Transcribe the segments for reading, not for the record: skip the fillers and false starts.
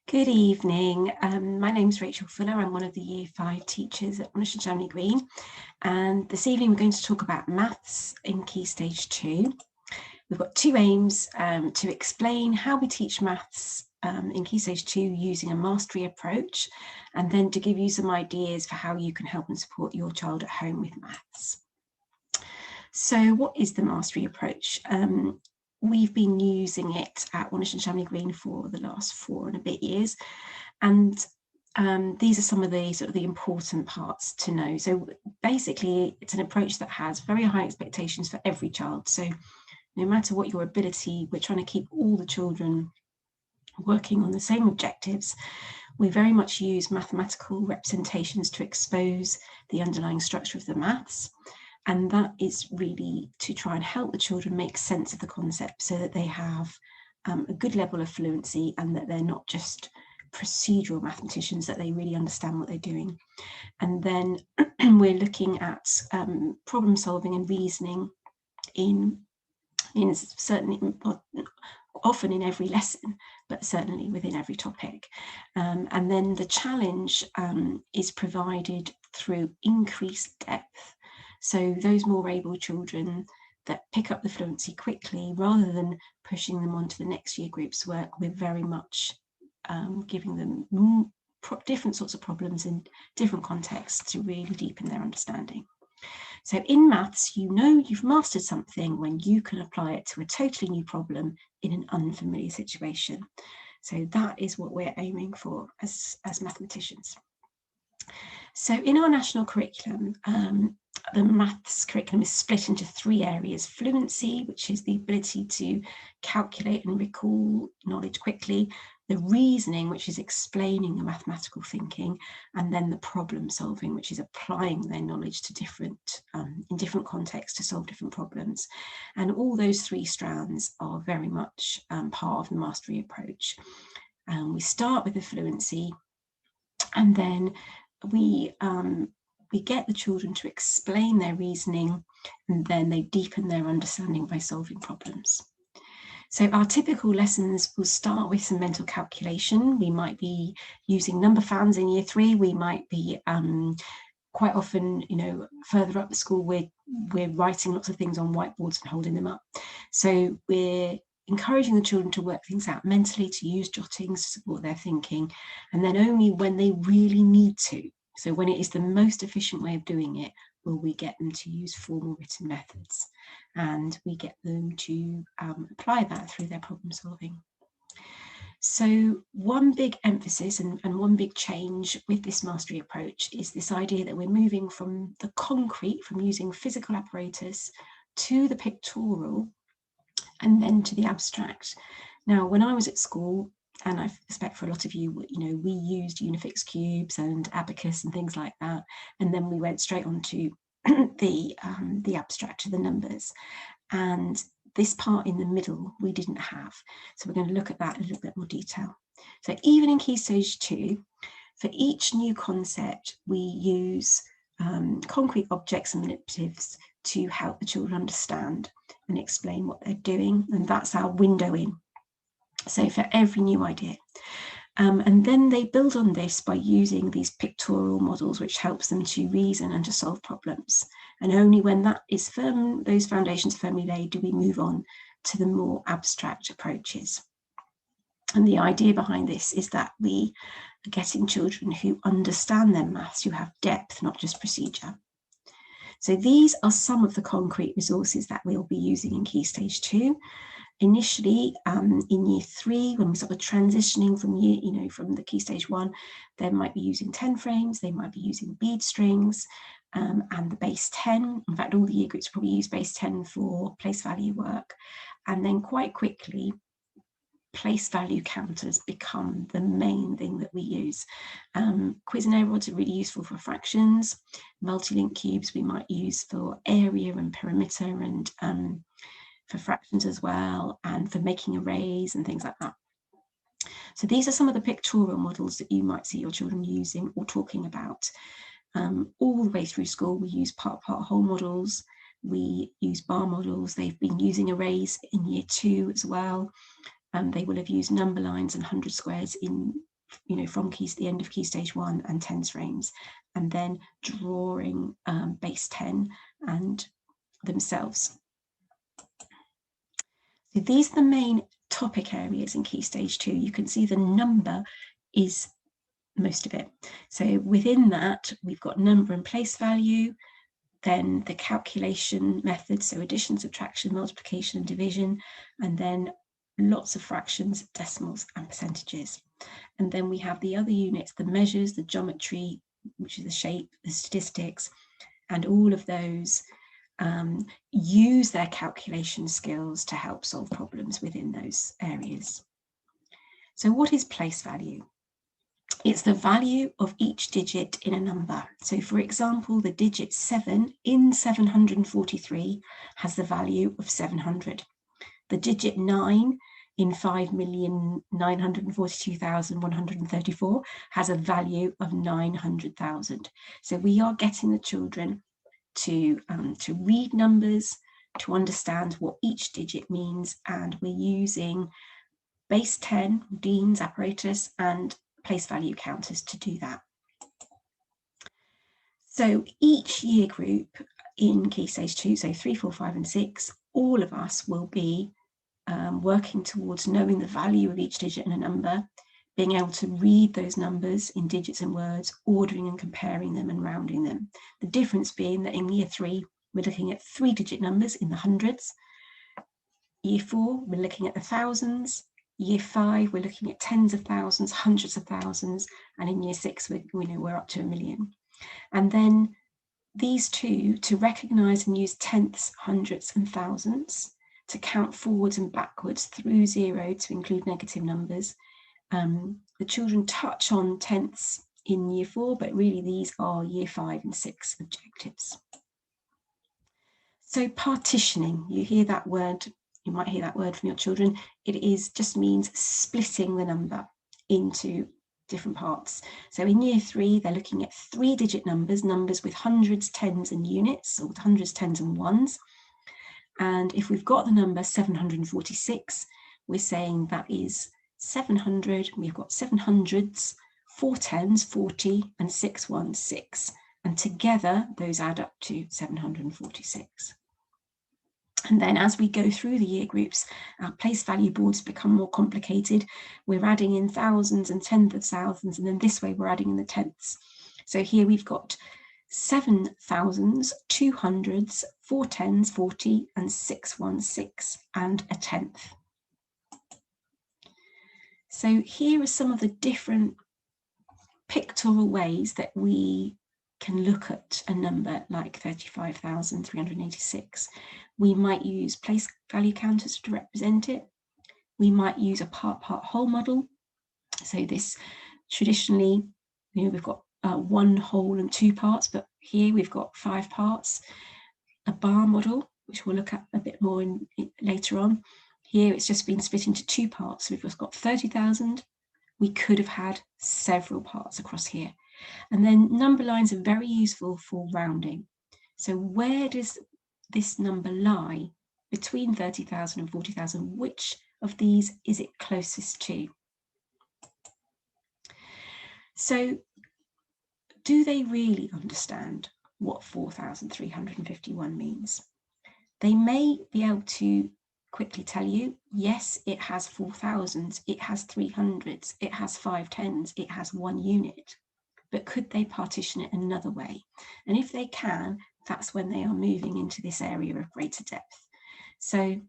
Good evening. My name's Rachel Fuller. I'm one of the Year 5 teachers at Monash and Shamley Green. And this evening we're going to talk about maths in Key Stage 2. We've got two aims to explain how we teach maths in Key Stage 2 using a mastery approach, and then to give you some ideas for how you can help and support your child at home with maths. So what is the mastery approach? We've been using it at Monash and Shamley Green for the last 4 and a bit years, and these are some of the important parts to know. So basically, it's an approach that has very high expectations for every child. So no matter what your ability, we're trying to keep all the children working on the same objectives. We very much use mathematical representations to expose the underlying structure of the maths. And that is really to try and help the children make sense of the concept so that they have a good level of fluency and that they're not just procedural mathematicians, that they really understand what they're doing. And then we're looking at problem solving and reasoning in certainly, often in every lesson, but certainly within every topic. And then the challenge is provided through increased depth. So those more able children that pick up the fluency quickly, rather than pushing them onto the next year group's work, we're very much giving them different sorts of problems in different contexts to really deepen their understanding. So in maths, you know you've mastered something when you can apply it to a totally new problem in an unfamiliar situation. So that is what we're aiming for as mathematicians. So in our national curriculum, the maths curriculum is split into 3 areas: fluency, which is the ability to calculate and recall knowledge quickly; the reasoning, which is explaining the mathematical thinking; and then the problem solving, which is applying their knowledge to in different contexts to solve different problems. And all those 3 strands are very much part of the mastery approach. We start with the fluency, and then we get the children to explain their reasoning, and then they deepen their understanding by solving problems. So our typical lessons will start with some mental calculation. We might be using number fans in year 3. We might be quite often, further up the school, we're writing lots of things on whiteboards and holding them up. So we're encouraging the children to work things out mentally, to use jottings to support their thinking, and then only when they really need to, so when it is the most efficient way of doing it, will we get them to use formal written methods, and we get them to apply that through their problem solving. So one big emphasis and one big change with this mastery approach is this idea that we're moving from the concrete, from using physical apparatus, to the pictorial, and then to the abstract. Now, when I was at school, and I expect for a lot of you, we used Unifix cubes and abacus and things like that, and then we went straight on to the abstract, to the numbers. And this part in the middle we didn't have. So we're going to look at that in a little bit more detail. So even in Key Stage 2, for each new concept, we use concrete objects and manipulatives to help the children understand and explain what they're doing, and that's our window in. So for every new idea. And then they build on this by using these pictorial models, which helps them to reason and to solve problems. And only when that is firm, those foundations are firmly laid, do we move on to the more abstract approaches. And the idea behind this is that we are getting children who understand their maths, who have depth, not just procedure. So these are some of the concrete resources that we'll be using in Key Stage 2. Initially, in year 3, when we're sort of transitioning from from the Key Stage 1, they might be using 10 frames, they might be using bead strings, and the base 10. In fact, all the year groups probably use base 10 for place value work. And then quite quickly, place value counters become the main thing that we use. Quiz and error rods are really useful for fractions. Multi-link cubes we might use for area and perimeter, and for fractions as well, and for making arrays and things like that. So these are some of the pictorial models that you might see your children using or talking about. All the way through school, we use part whole models, we use bar models. They've been using arrays in year 2 as well. They will have used number lines and 100 squares in from the end of Key Stage 1 and tens frames, and then drawing base 10 and themselves. So these are the main topic areas in Key Stage 2. You can see the number is most of it. So within that, we've got number and place value, then the calculation methods, so addition, subtraction, multiplication and division, and then lots of fractions, decimals and percentages. And then we have the other units, the measures, the geometry, which is the shape, the statistics, and all of those use their calculation skills to help solve problems within those areas. So what is place value? It's the value of each digit in a number. So for example, the digit 7 in 743 has the value of 700. The digit 9 in 5,942,134 has a value of 900,000. So we are getting the children to read numbers, to understand what each digit means, and we're using base 10, Dean's apparatus, and place value counters to do that. So each year group in Key Stage 2, so 3, 4, 5 and 6, all of us will be working towards knowing the value of each digit in a number, being able to read those numbers in digits and words, ordering and comparing them and rounding them. The difference being that in year 3, we're looking at 3-digit numbers in the hundreds. Year 4, we're looking at the thousands. Year 5, we're looking at tens of thousands, hundreds of thousands, and in year 6, we're up to 1 million. And then these two, to recognise and use tenths, hundreds and thousands, to count forwards and backwards through 0 to include negative numbers. The children touch on tenths in year 4, but really these are year 5 and 6 objectives. So partitioning, you hear that word, you might hear that word from your children. It just means splitting the number into different parts. So in year 3, they're looking at 3-digit numbers with hundreds, tens and units, or with hundreds, tens and ones. And if we've got the number 746, we're saying that is 700, we've got 700s, 4 tens, 40, and 6 ones, 6. And together, those add up to 746. And then as we go through the year groups, our place value boards become more complicated. We're adding in thousands and tens of thousands, and then this way we're adding in the tenths. So here we've got 7 thousands, 200s, 4 tens, 40, and 6 ones, 6, and a tenth. So here are some of the different pictorial ways that we can look at a number like 35,386. We might use place value counters to represent it. We might use a part-whole model. So this traditionally, we've got 1 whole and 2 parts, but here we've got 5 parts. A bar model, which we'll look at a bit more later on. Here it's just been split into 2 parts. So we've just got 30,000. We could have had several parts across here. And then number lines are very useful for rounding. So where does this number lie between 30,000 and 40,000? Which of these is it closest to? So do they really understand what 4,351 means? They may be able to quickly tell you, yes, it has 4,000s, it has 300s, it has 5 tens, it has 1 unit. But could they partition it another way? And if they can, that's when they are moving into this area of greater depth. So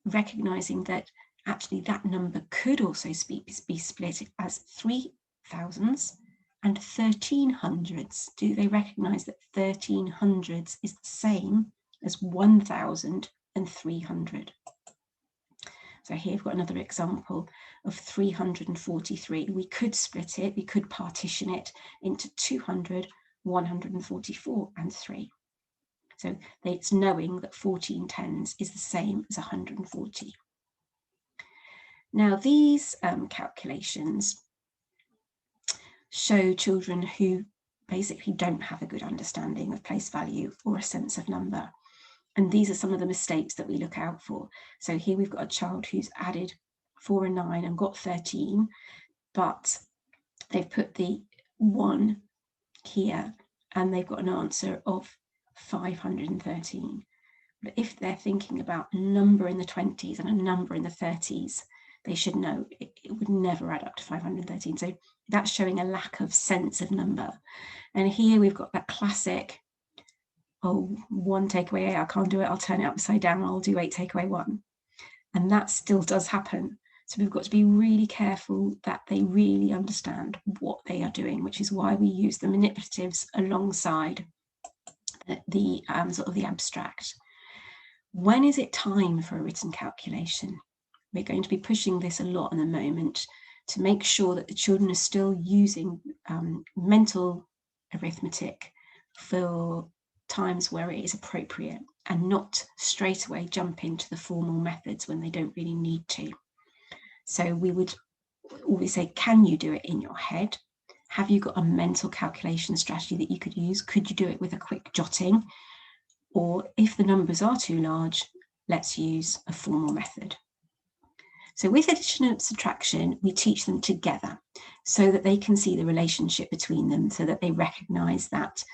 recognizing that actually that number could also be split as 3,000s and 1,300s. Do they recognize that 1,300s is the same as 1,300? So here we've got another example of 343. We could split it, we could partition it into 200, 144 and 3. So it's knowing that 14 tens is the same as 140. Now these calculations show children who basically don't have a good understanding of place value or a sense of number. And these are some of the mistakes that we look out for. So here we've got a child who's added 4 and 9 and got 13. but they've put the 1 here and they've got an answer of 513. But if they're thinking about a number in the 20s and a number in the 30s, they should know it would never add up to 513. So that's showing a lack of sense of number. And here we've got that classic, oh, 1 take away 8, I can't do it, I'll turn it upside down, I'll do 8 take away 1. And that still does happen. So we've got to be really careful that they really understand what they are doing, which is why we use the manipulatives alongside the sort of the abstract. When is it time for a written calculation? We're going to be pushing this a lot in the moment to make sure that the children are still using mental arithmetic for times where it is appropriate and not straight away jump into the formal methods when they don't really need to. So we would always say, can you do it in your head? Have you got a mental calculation strategy that you could use? Could you do it with a quick jotting? Or if the numbers are too large, let's use a formal method. So with addition and subtraction, we teach them together so that they can see the relationship between them, so that they recognize that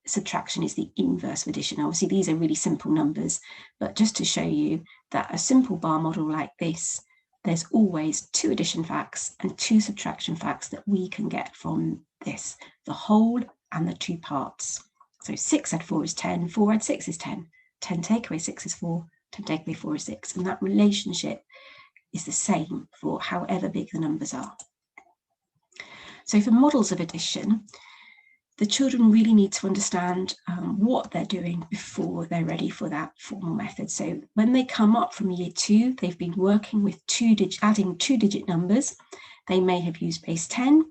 subtraction is the inverse of addition. Obviously, these are really simple numbers, but just to show you that a simple bar model like this, there's always 2 addition facts and 2 subtraction facts that we can get from this, the whole and the 2 parts. So 6 add 4 is 10, 4 add 6 is 10, 10 take away 6 is 4, 10 take away 4 is 6. And that relationship is the same for however big the numbers are. So for models of addition, the children really need to understand what they're doing before they're ready for that formal method. So when they come up from year 2, they've been working with adding 2-digit numbers. They may have used base 10,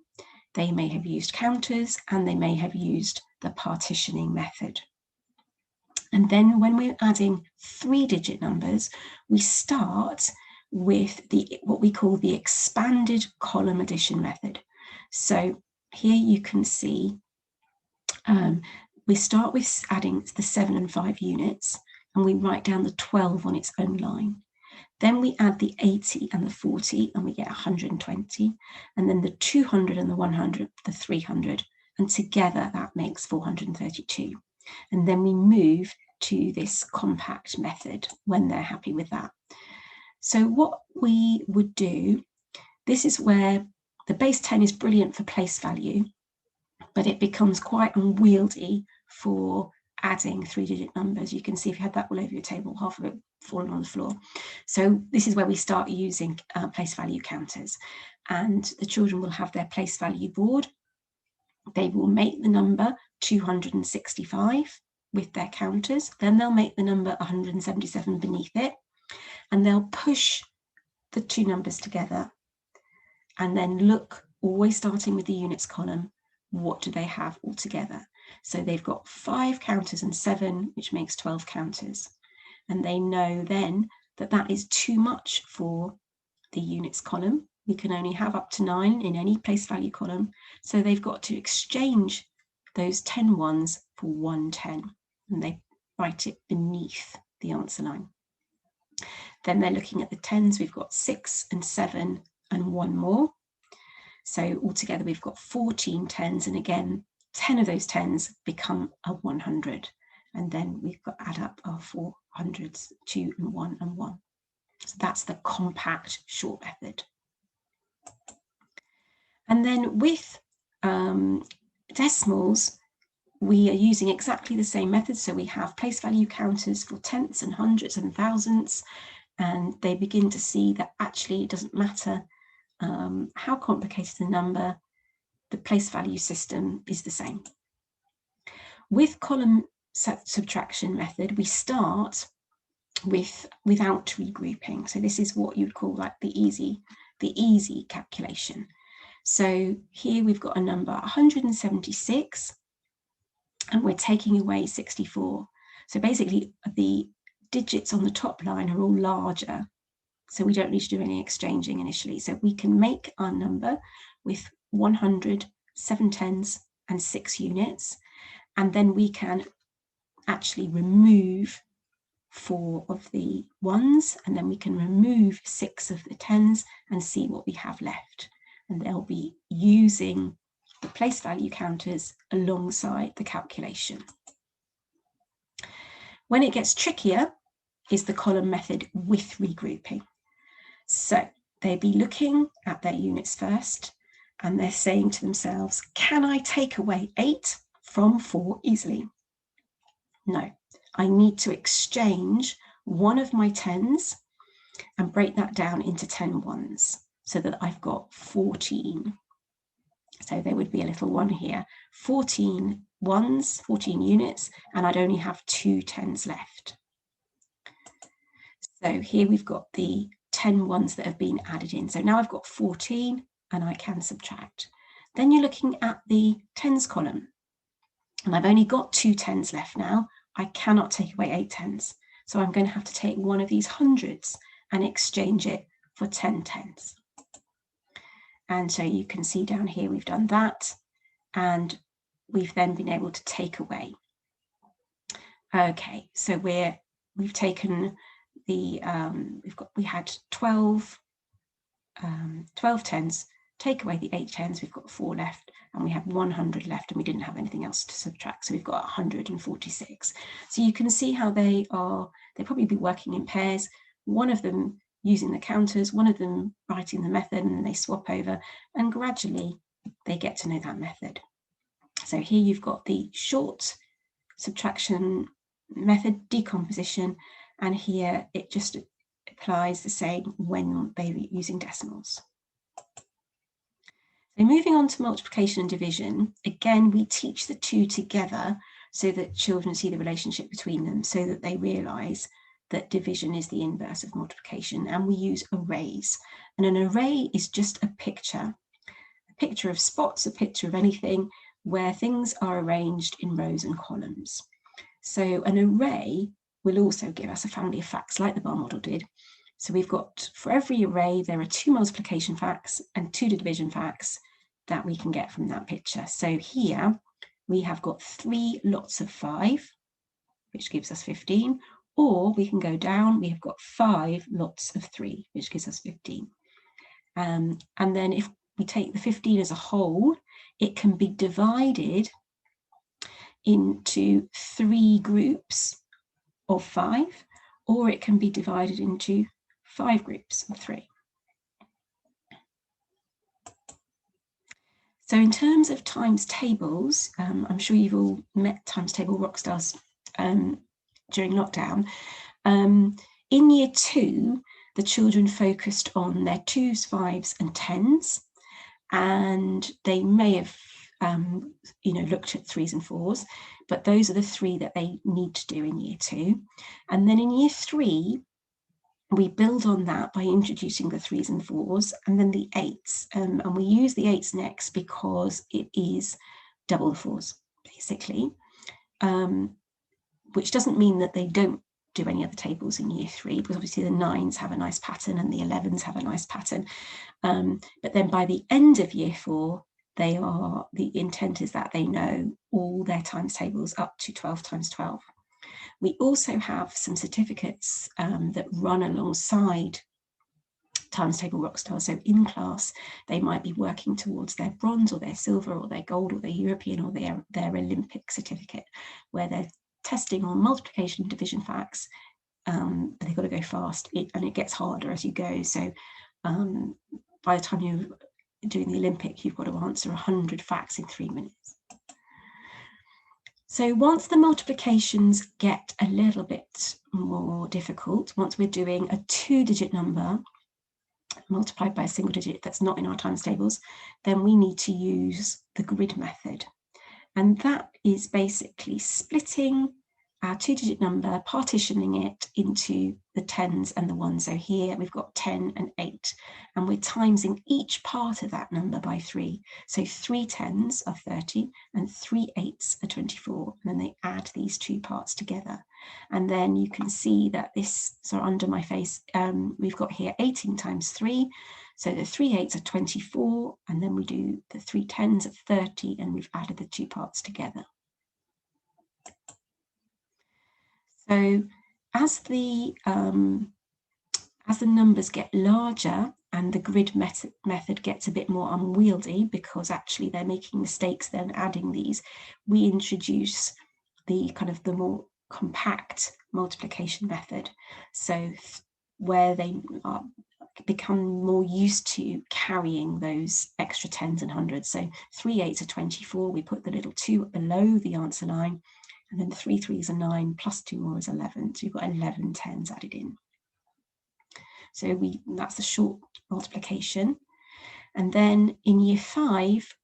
they may have used counters, and they may have used the partitioning method. And then when we're adding 3-digit numbers, we start with what we call the expanded column addition method. So here you can see we start with adding the 7 and 5 units, and we write down the 12 on its own line. Then we add the 80 and the 40, and we get 120, and then the 200 and the 100, the 300, and together that makes 432. And then we move to this compact method when they're happy with that. So what we would do, this is where the base 10 is brilliant for place value, but it becomes quite unwieldy for adding 3-digit numbers. You can see if you had that all over your table, half of it falling on the floor. So this is where we start using place value counters, and the children will have their place value board. They will make the number 265 with their counters, then they'll make the number 177 beneath it, and they'll push the 2 numbers together and then look, always starting with the units column, what do they have all together? So they've got 5 counters and 7, which makes 12 counters. And they know then that that is too much for the units column. We can only have up to 9 in any place value column. So they've got to exchange those 10 ones for 1 10, and they write it beneath the answer line. Then they're looking at the 10s. We've got 6 and 7 and 1 more. So altogether we've got 14 10s, and again 10 of those 10s become a 100, and then we've got add up our 400s, 2 and 1 and 1. So that's the compact short method. And then with decimals, we are using exactly the same method. So we have place value counters for tenths and hundreds and thousandths, and they begin to see that actually it doesn't matter how complicated the number, the place value system is the same. With column subtraction method, we start without regrouping. So this is what you'd call like the easy calculation. So here we've got a number 176, and we're taking away 64. So basically the digits on the top line are all larger, so we don't need to do any exchanging initially. So we can make our number with 100, 7 10s and 6 units, and then we can actually remove 4 of the 1s, and then we can remove 6 of the 10s and see what we have left. and they'll be using the place value counters alongside the calculation. When it gets trickier is the column method with regrouping. So they'd be looking at their units first, and they're saying to themselves, can I take away 8 from 4 easily? No, I need to exchange one of my 10s and break that down into 10 ones so that I've got 14. So there would be a little one here, 14 ones, 14 units, and I'd only have 2 10s left. So here we've got the 10 ones that have been added in. So now I've got 14 and I can subtract. Then you're looking at the 10s column, and I've only got 2 10s left now. I cannot take away 8 10s. So I'm going to have to take one of these hundreds and exchange it for 10 10s. And so you can see down here we've done that, and we've then been able to take away. Okay, so we've taken the we had 12 10s, take away the 8 10s, we've got 4 left, and we have 100 left, and we didn't have anything else to subtract, so we've got 146. So you can see how they'll probably be working in pairs, one of them using the counters, one of them writing the method, and then they swap over, and gradually they get to know that method. So here you've got the short subtraction method decomposition, and here it just applies the same when they're using decimals. So moving on to multiplication and division, again we teach the two together so that children see the relationship between them, so that they realise that division is the inverse of multiplication, and we use arrays. And an array is just a picture of spots, a picture of anything where things are arranged in rows and columns. So an array will also give us a family of facts like the bar model did. So we've got, for every array, there are 2 multiplication facts and 2 division facts that we can get from that picture. So here we have got 3 lots of 5, which gives us 15, or we can go down, we have got 5 lots of 3, which gives us 15. And then if we take the 15 as a whole, it can be divided into 3 groups of 5, or it can be divided into 5 groups of 3. So in terms of times tables, I'm sure you've all met times table rock stars during lockdown. In year 2, the children focused on their 2s, 5s and 10s, and they may have looked at 3s and 4s, but those are the 3 that they need to do in year 2. And then in year 3, we build on that by introducing the 3s and 4s, and then the 8s. And we use the 8s next because it is double the 4s, basically, which doesn't mean that they don't do any other tables in year 3, because obviously the 9s have a nice pattern and the 11s have a nice pattern. But then by the end of year 4, the intent is that they know all their times tables up to 12 times 12. We also have some certificates that run alongside times table rockstars. So in class, they might be working towards their bronze or their silver or their gold or their European or their Olympic certificate, where they're testing on multiplication and division facts, but they've got to go fast, and it gets harder as you go. So by the time you're doing the Olympic, you've got to answer 100 facts in 3 minutes. So once the multiplications get a little bit more difficult, once we're doing a 2-digit number multiplied by a single digit that's not in our times tables, then we need to use the grid method. And that is basically splitting our 2-digit number, partitioning it into the 10s and the 1s. So here we've got 10 and 8, and we're timesing each part of that number by 3. So 3 10s are 30 and 3 8s are 24, and then they add these 2 parts together. And then you can see that this, so under my face, we've got here 18 times 3. So the 3 8s are 24, and then we do the 3 10s at 30, and we've added the 2 parts together. So as as the numbers get larger and the grid method gets a bit more unwieldy, because actually they're making mistakes then adding these, we introduce the more compact multiplication method. So where they become more used to carrying those extra tens and hundreds. So 3 8s are 24, we put the little 2 below the answer line, and then 3 3s are 9, plus 2 more is 11. So you've got 11 tens added in. So that's the short multiplication. And then in year 5,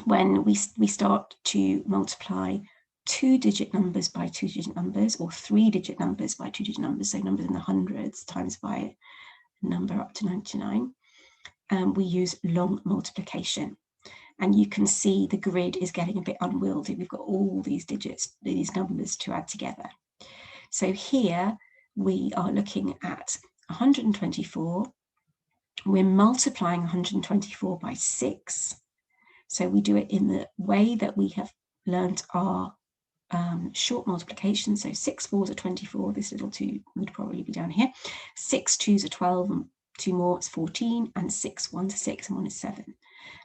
when we start to multiply 2-digit numbers by 2-digit numbers, or 3-digit numbers by 2-digit numbers, so numbers in the hundreds times by a number up to 99, we use long multiplication. And you can see the grid is getting a bit unwieldy. We've got all these digits, these numbers to add together. So here we are looking at 124. We're multiplying 124 by 6. So we do it in the way that we have learned our short multiplication. So 6 4s are 24. This little 2 would probably be down here. 6 2s are 12, and 2 more is 14, and 6 1s are 6, and 1 is 7.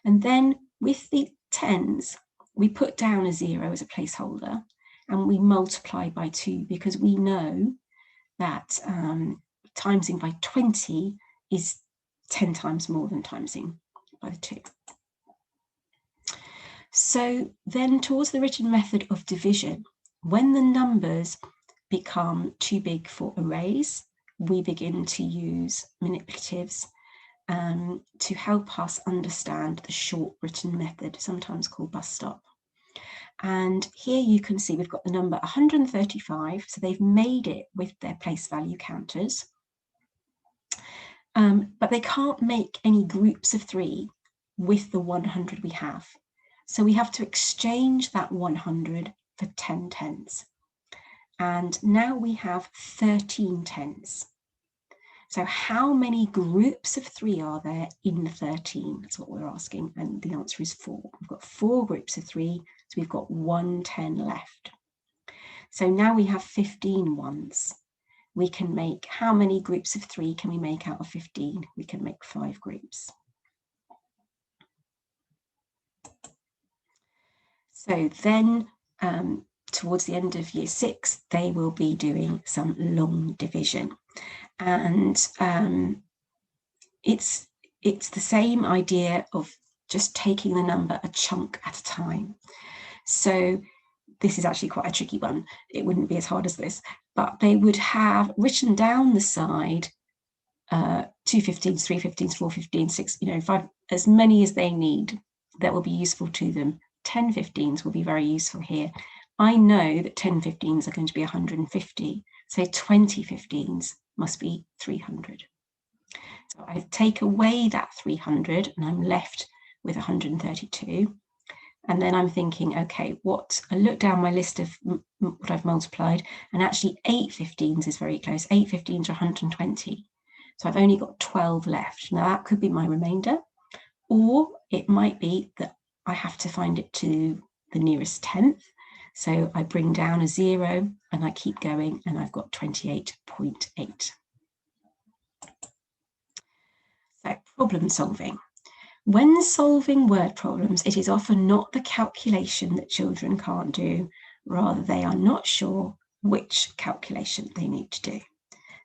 And then with the tens, we put down a 0 as a placeholder, and we multiply by 2, because we know that timesing by 20 is 10 times more than timesing by the 2. So then towards the written method of division, when the numbers become too big for arrays, we begin to use manipulatives to help us understand the short written method, sometimes called bus stop. And here you can see we've got the number 135, so they've made it with their place value counters. But they can't make any groups of 3 with the 100 we have. So we have to exchange that 100 for 10 tens. And now we have 13 tens. So how many groups of 3 are there in 13? That's what we're asking. And the answer is 4. We've got 4 groups of 3, so we've got 1 10 left. So now we have 15 ones. We can make, how many groups of 3 can we make out of 15? We can make 5 groups. So then towards the end of year 6, they will be doing some long division. And it's the same idea of just taking the number a chunk at a time. So this is actually quite a tricky one. It wouldn't be as hard as this, but they would have written down the side 2 15s, 3 15s, 4 15s, 6, 5, as many as they need that will be useful to them. 10 15s will be very useful here. I know that 10 15s are going to be 150, so 20 15s must be 300. So I take away that 300 and I'm left with 132. And then I'm thinking, okay, I look down my list of what I've multiplied, and actually 8 15s is very close. 8 15s are 120. So I've only got 12 left. Now that could be my remainder, or it might be that I have to find it to the nearest tenth. So I bring down a 0 and I keep going, and I've got 28.8. So problem solving. When solving word problems, it is often not the calculation that children can't do, rather they are not sure which calculation they need to do.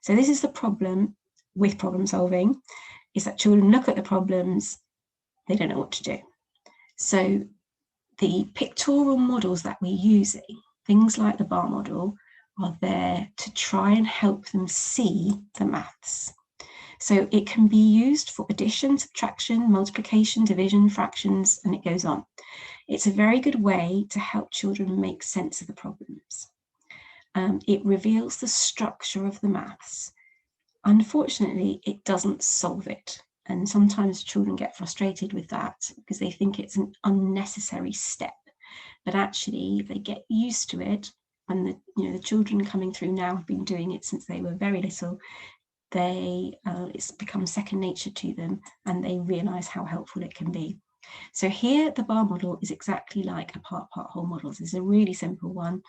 So this is the problem with problem solving, is that children look at the problems, they don't know what to do. So the pictorial models that we're using, things like the bar model, are there to try and help them see the maths. So it can be used for addition, subtraction, multiplication, division, fractions, and it goes on. It's a very good way to help children make sense of the problems. It reveals the structure of the maths. Unfortunately, it doesn't solve it. And sometimes children get frustrated with that because they think it's an unnecessary step. But actually, if they get used to it, and the children coming through now have been doing it since they were very little, it's become second nature to them, and they realise how helpful it can be. So here the bar model is exactly like a part-whole model. This is a really simple one,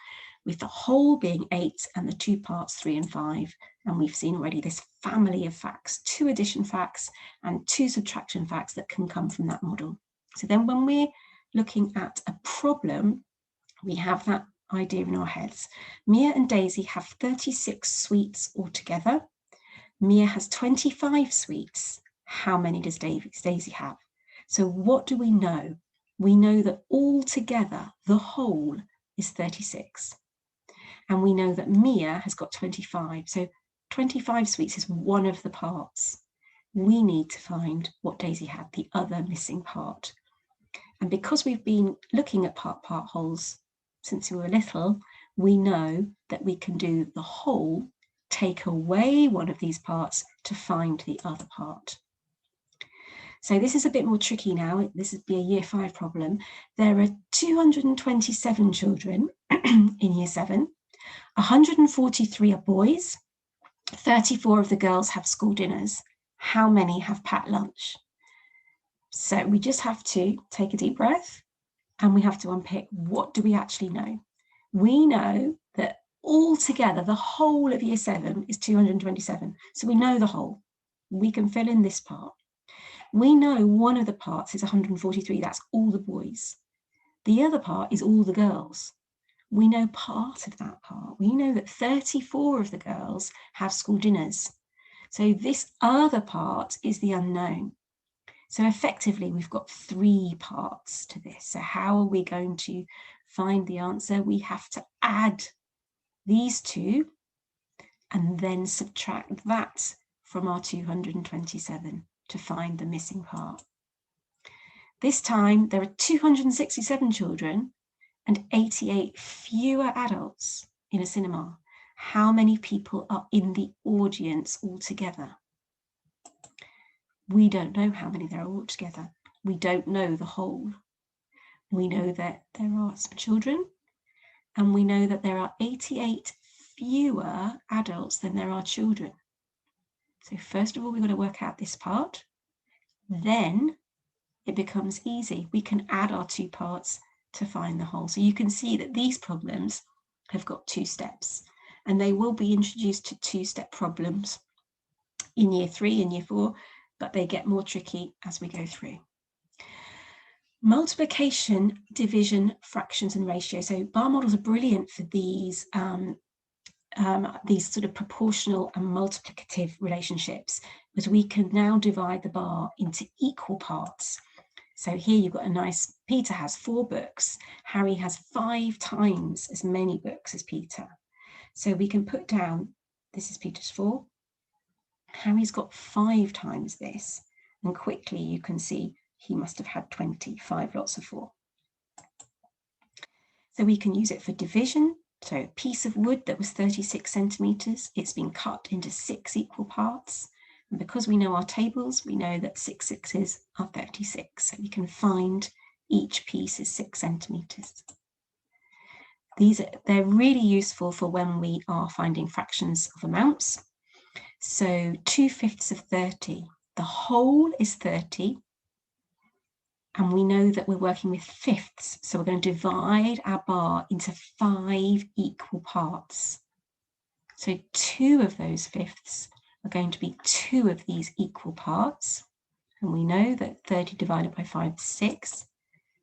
with the whole being 8 and the two parts 3 and 5. And we've seen already this family of facts, 2 addition facts and 2 subtraction facts that can come from that model. So then when we're looking at a problem, we have that idea in our heads. Mia and Daisy have 36 sweets altogether. Mia has 25 sweets. How many does Daisy have? So what do we know? We know that altogether, the whole is 36. And we know that Mia has got 25. So 25 sweets is one of the parts. We need to find what Daisy had, the other missing part. And because we've been looking at part wholes since we were little, we know that we can do the whole, take away one of these parts to find the other part. So this is a bit more tricky now. This would be a year 5 problem. There are 227 children in year 7. 143 are boys. 34 of the girls have school dinners. How many have packed lunch? So we just have to take a deep breath and we have to unpick, what do we actually know? We know that altogether, the whole of year 7 is 227. So we know the whole. We can fill in this part. We know one of the parts is 143. That's all the boys. The other part is all the girls. We know part of that part. We know that 34 of the girls have school dinners. So this other part is the unknown. So effectively, we've got 3 parts to this. So how are we going to find the answer? We have to add these 2 and then subtract that from our 227 to find the missing part. This time, there are 267 children and 88 fewer adults in a cinema. How many people are in the audience altogether? We don't know how many there are altogether. We don't know the whole. We know that there are some children, and we know that there are 88 fewer adults than there are children. So first of all, we've got to work out this part. Then it becomes easy. We can add our 2 parts to find the whole. So you can see that these problems have got 2 steps, and they will be introduced to 2-step problems in year 3 and year 4, but they get more tricky as we go through. Multiplication, division, fractions, and ratios. So bar models are brilliant for these sort of proportional and multiplicative relationships, because we can now divide the bar into equal parts. So here you've got a nice, Peter has 4 books. Harry has 5 times as many books as Peter. So we can put down, this is Peter's 4. Harry's got 5 times this. And quickly you can see he must have had 25 lots of 4. So we can use it for division. So a piece of wood that was 36 centimetres, it's been cut into 6 equal parts. And because we know our tables, we know that 6 6s are 36. So we can find each piece is 6 centimetres. They're really useful for when we are finding fractions of amounts. So 2/5 of 30. The whole is 30. And we know that we're working with fifths. So we're going to divide our bar into 5 equal parts. So 2 of those fifths are going to be 2 of these equal parts. And we know that 30 divided by 5 is 6.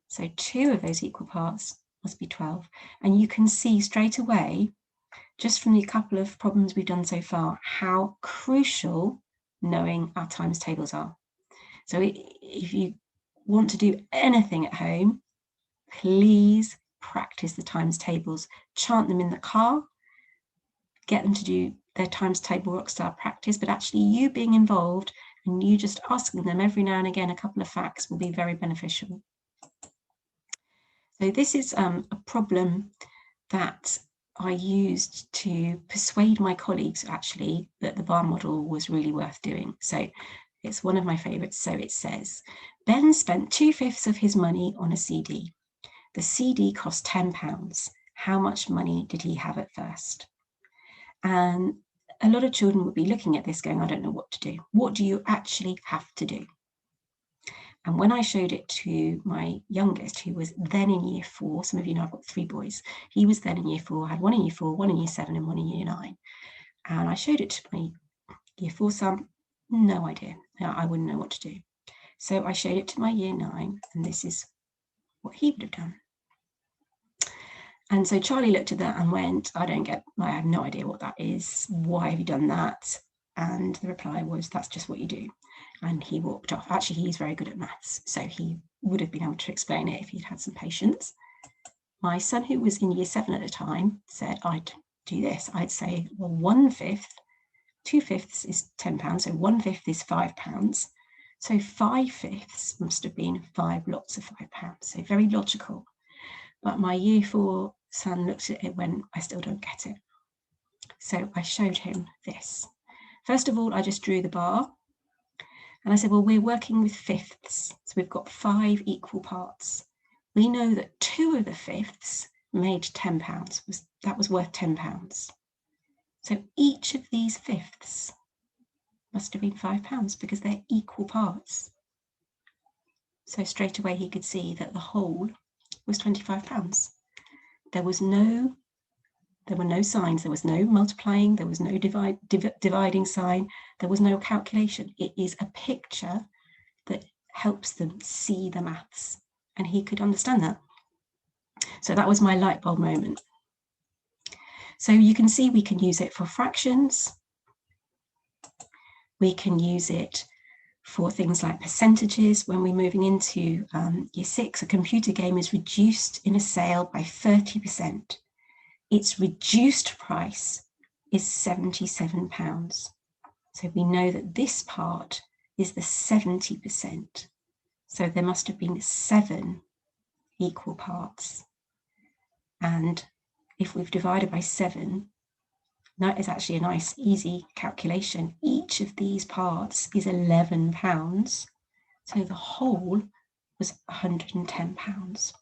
So 2 of those equal parts must be 12. And you can see straight away, just from the couple of problems we've done so far, how crucial knowing our times tables are. So if you want to do anything at home, please practice the times tables. Chant them in the car, get them to do their times table rockstar practice, but actually you being involved and you just asking them every now and again a couple of facts will be very beneficial. So this is a problem that I used to persuade my colleagues actually that the bar model was really worth doing. So it's one of my favorites. So it says, Ben spent 2/5 of his money on a CD. The CD cost £10. How much money did he have at first? And a lot of children would be looking at this going, I don't know what to do. What do you actually have to do? And when I showed it to my youngest, who was then in year 4, some of you know I've got 3 boys, he was then in year 4, I had one in year 4, one in year 7 and one in year 9. And I showed it to my year 4 son, no idea, I wouldn't know what to do. So I showed it to my year 9 and this is what he would have done. And so Charlie looked at that and went, I have no idea what that is. Why have you done that? And the reply was, that's just what you do. And he walked off. Actually, he's very good at maths, so he would have been able to explain it if he'd had some patience. My son, who was in year 7 at the time, said, I'd do this. I'd say, well, 1/5, 2/5 is £10, so 1/5 is £5. So 5/5 must have been 5 lots of £5. So very logical. But my year 4 son looked at it and went, I still don't get it. So I showed him this. First of all, I just drew the bar. And I said, well, we're working with fifths. So we've got 5 equal parts. We know that 2 of the fifths made £10. That was worth £10. So each of these fifths must have been £5 because they're equal parts. So straight away he could see that the whole was £25. There were no signs, there was no multiplying, there was no dividing sign, there was no calculation. It is a picture that helps them see the maths, and he could understand that. So that was my light bulb moment. So you can see we can use it for fractions. We can use it for things like percentages. When we're moving into year 6, a computer game is reduced in a sale by 30%. Its reduced price is £77. So we know that this part is the 70%. So there must have been 7 equal parts. And if we've divided by 7, that is actually a nice, easy calculation. Each of these parts is £11. So the whole was £110.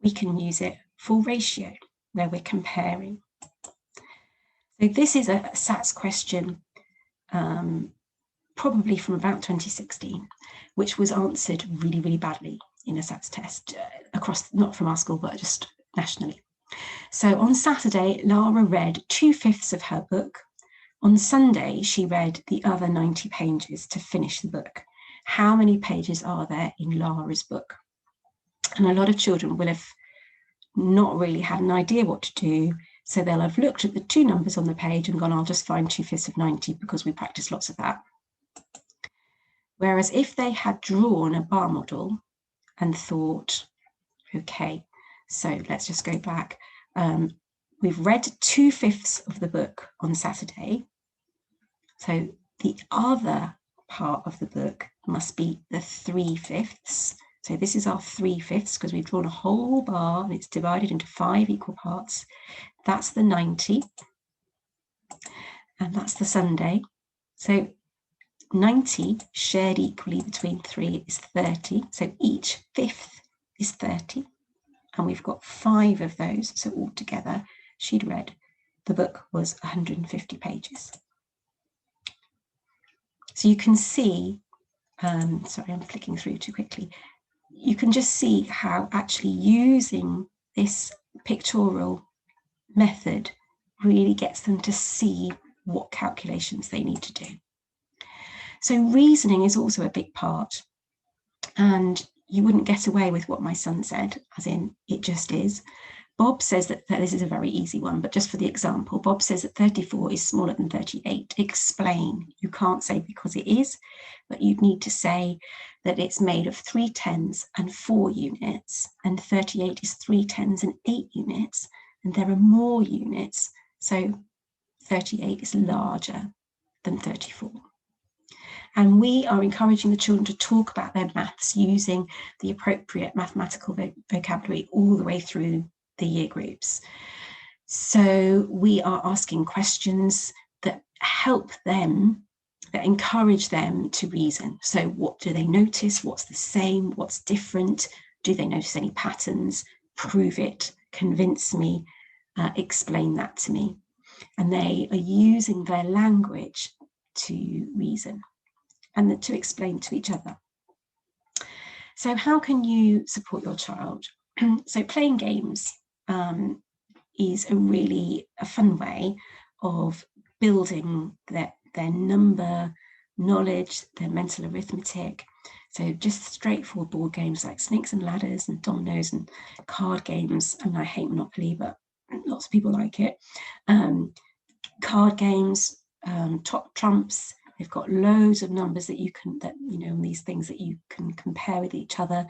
We can use it for ratio, where we're comparing. So this is a SATS question, probably from about 2016, which was answered really, really badly in a SATS test across, not from our school, but just nationally. So on Saturday, Lara read 2/5 of her book. On Sunday, she read the other 90 pages to finish the book. How many pages are there in Lara's book? And a lot of children will have not really had an idea what to do. So they'll have looked at the 2 numbers on the page and gone, I'll just find 2/5 of 90 because we practice lots of that. Whereas if they had drawn a bar model and thought, okay, so let's just go back. We've read 2/5 of the book on Saturday. So the other part of the book must be the 3/5. So this is our 3/5 because we've drawn a whole bar and it's divided into 5 equal parts. That's the 90. And that's the Sunday. So 90 shared equally between 3 is 30. So each 5th is 30. And we've got 5 of those. So altogether, she'd read, the book was 150 pages. So you can see, sorry, I'm flicking through too quickly. You can just see how actually using this pictorial method really gets them to see what calculations they need to do. So reasoning is also a big part, and you wouldn't get away with what my son said, as in it just is. Bob says that this is a very easy one, but just for the example, Bob says that 34 is smaller than 38. Explain. You can't say because it is, but you'd need to say that it's made of 3 tens and 4 units, and 38 is 3 tens and 8 units, and there are more units, so 38 is larger than 34. And we are encouraging the children to talk about their maths using the appropriate mathematical vocabulary all the way through the year groups. So we are asking questions that help them, that encourage them to reason. So what do they notice? What's the same? What's different? Do they notice any patterns? Prove it, convince me, explain that to me. And they are using their language to reason and to explain to each other. So how can you support your child? So playing games is a fun way of building their number knowledge, their mental arithmetic. So just straightforward board games like snakes and ladders and dominoes and card games. I mean, I hate Monopoly, but lots of people like it. Card games, top trumps. They've got loads of numbers that you can, these things that you can compare with each other.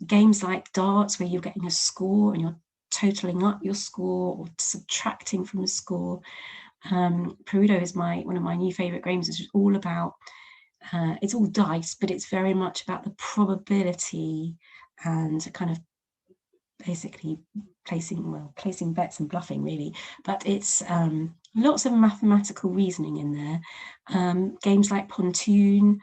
Games like darts, where you're getting a score and you're totaling up your score or subtracting from the score. Perudo is one of my new favorite games. It's all about, it's all dice, but it's very much about the probability and kind of basically placing bets and bluffing, really. But it's lots of mathematical reasoning in there. Games like Pontoon,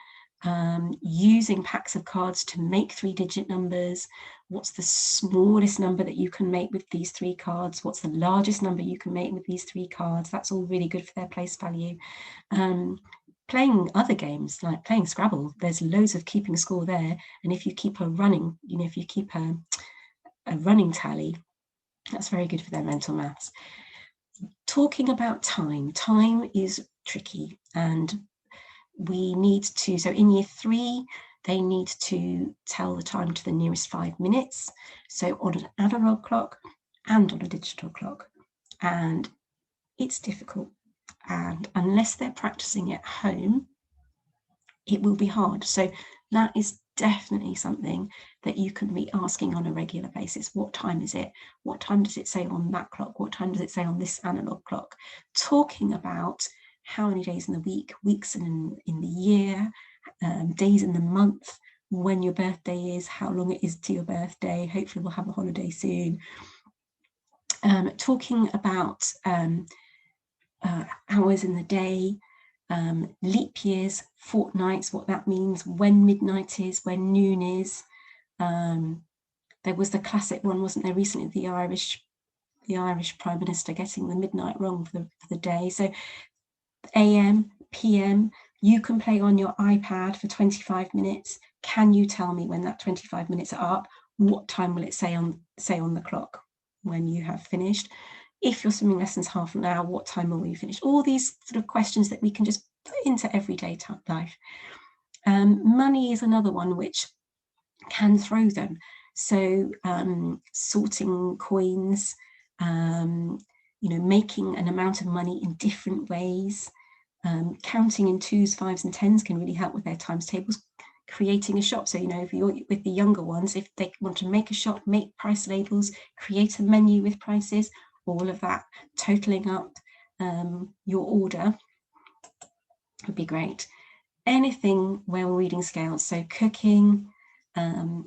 using packs of cards to make 3-digit numbers. What's the smallest number that you can make with these 3 cards? What's the largest number you can make with these 3 cards? That's all really good for their place value. Playing other games like playing Scrabble, there's loads of keeping score there, and if you keep a running, if you keep a running tally, that's very good for their mental maths. Talking about time is tricky, and we need to, so in year 3, they need to tell the time to the nearest 5 minutes, so on an analog clock and on a digital clock. And it's difficult, and unless they're practicing at home, it will be hard. So that is definitely something that you can be asking on a regular basis. What time is it? What time does it say on that clock? What time does it say on this analog clock? Talking about how many days in the week, weeks in the year, days in the month, when your birthday is, how long it is to your birthday. Hopefully we'll have a holiday soon. Talking about hours in the day, leap years, fortnights, what that means, when midnight is, when noon is. There was the classic one, wasn't there, recently, the Irish Prime Minister getting the midnight wrong for the day. So AM, PM, you can play on your iPad for 25 minutes. Can you tell me when that 25 minutes are up? What time will it say on the clock when you have finished? If your swimming lesson's half an hour, what time will you finish? All these sort of questions that we can just put into everyday life. Money is another one which can throw them. So sorting coins, making an amount of money in different ways. Counting in 2s, 5s and 10s can really help with their times tables. Creating a shop, so if you're with the younger ones, if they want to make a shop, make price labels, create a menu with prices, all of that, totaling up your order would be great. Anything where we're reading scales, so cooking,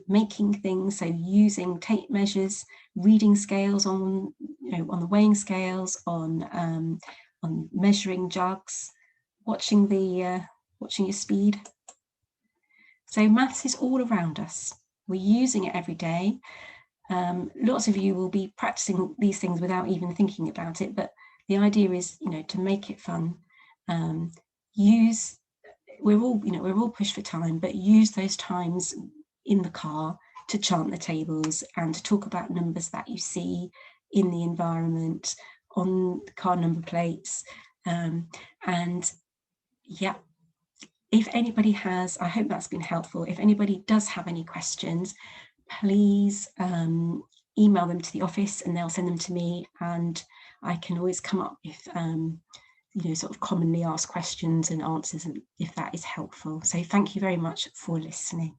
making things, so using tape measures, reading scales on the weighing scales, on measuring jugs, watching your speed. So maths is all around us. We're using it every day. Lots of you will be practicing these things without even thinking about it, but the idea is, to make it fun. We're all pushed for time, but use those times in the car to chant the tables and to talk about numbers that you see in the environment, on the car number plates. And yeah, if anybody has, I hope that's been helpful. If anybody does have any questions, please email them to the office and they'll send them to me, and I can always come up with sort of commonly asked questions and answers, and if that is helpful. So thank you very much for listening.